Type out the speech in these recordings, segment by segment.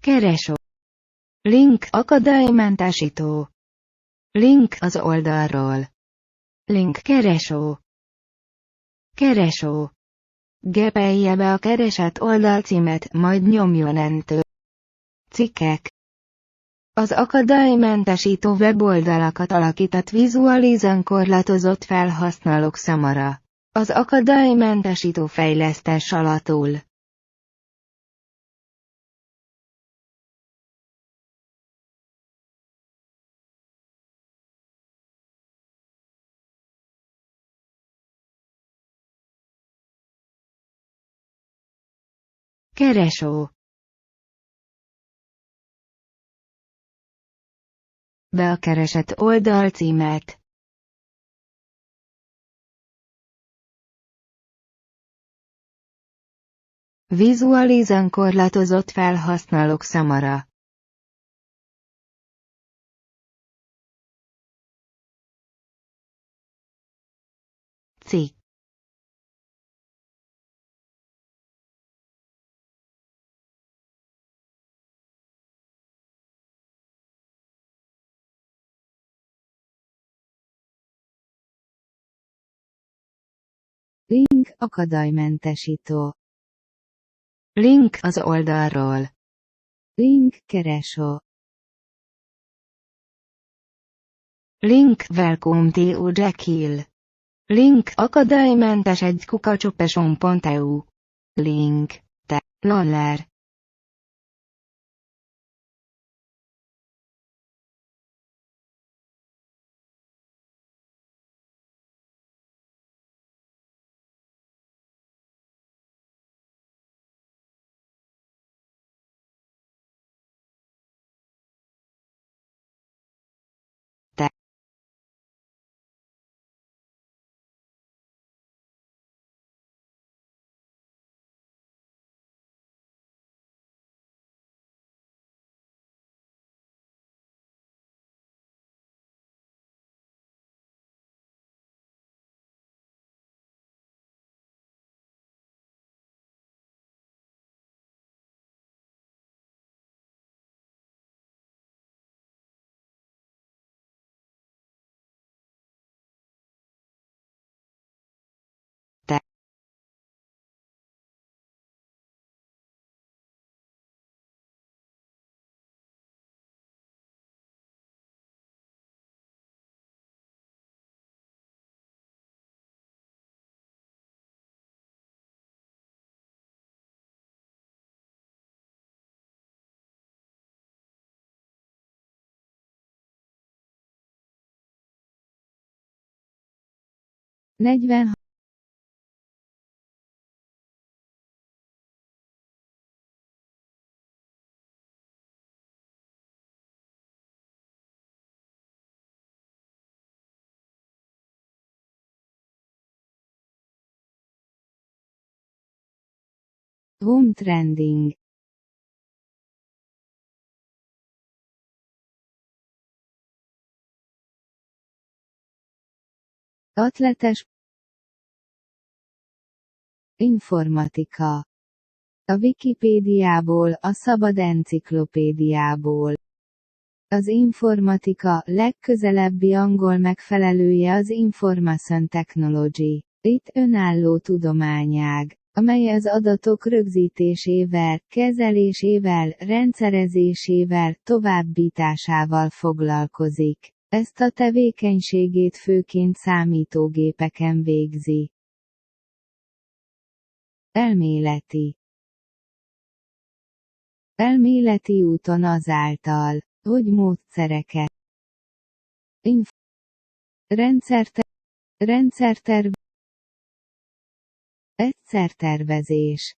Kereső. Link akadálymentesítő. Link az oldalról. Link kereső. Kereső. Gépelje be a keresett oldalcímet, majd nyomjon Enter. Cikkek. Az akadálymentesítő weboldalakat alakított Visualizan korlátozott felhasználók számára. Az akadálymentesítő fejlesztés alatul. Kereső. Be a keresett oldalcímet. Visualizan korlátozott felhasználók számára. Cikk. Link akadálymentesítő. Link az oldalról. Link kereső. Link welcome to Jekyll. Link akadálymentes @kukacsoppeson.eu. Link te Loller. Negyven. Home trending. Atletes. Informatika. A Wikipédiából, a Szabad Enciklopédiából. Az informatika legközelebbi angol megfelelője az Information Technology. Itt önálló tudományág, amely az adatok rögzítésével, kezelésével, rendszerezésével, továbbításával foglalkozik. Ezt a tevékenységét főként számítógépeken végzi. Elméleti úton azáltal, hogy módszereket, rendszerterv, egyszertervezés,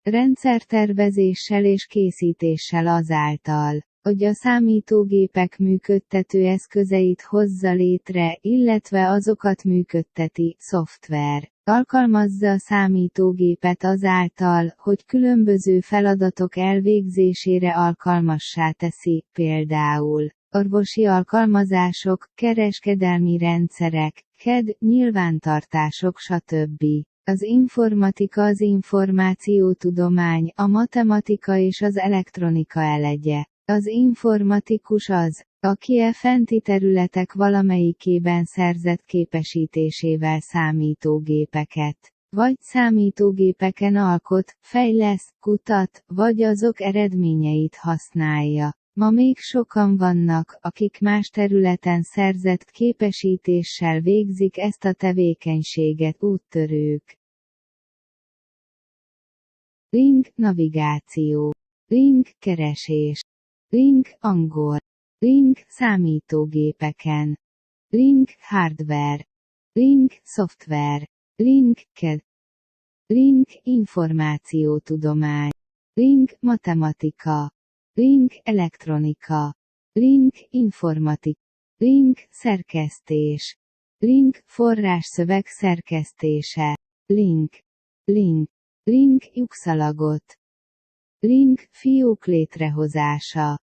rendszertervezéssel és készítéssel azáltal, hogy a számítógépek működtető eszközeit hozza létre, illetve azokat működteti, szoftver. Alkalmazza a számítógépet azáltal, hogy különböző feladatok elvégzésére alkalmassá teszi, például orvosi alkalmazások, kereskedelmi rendszerek, CAD, nyilvántartások stb. Az informatika az információtudomány, a matematika és az elektronika elegye. Az informatikus az, aki fenti területek valamelyikében szerzett képesítésével számítógépeket, vagy számítógépeken alkot, fejleszt, kutat, vagy azok eredményeit használja. Ma még sokan vannak, akik más területen szerzett képesítéssel végzik ezt a tevékenységet, úttörők. Link navigáció. Link keresés. Link angol. Link számítógépeken. Link hardware. Link szoftver. Link CAD. Link információtudomány. Link matematika. Link elektronika. Link informatik. Link szerkesztés. Link forrásszöveg szerkesztése. Link. Link. Link lyukszalagot. Link fiók létrehozása.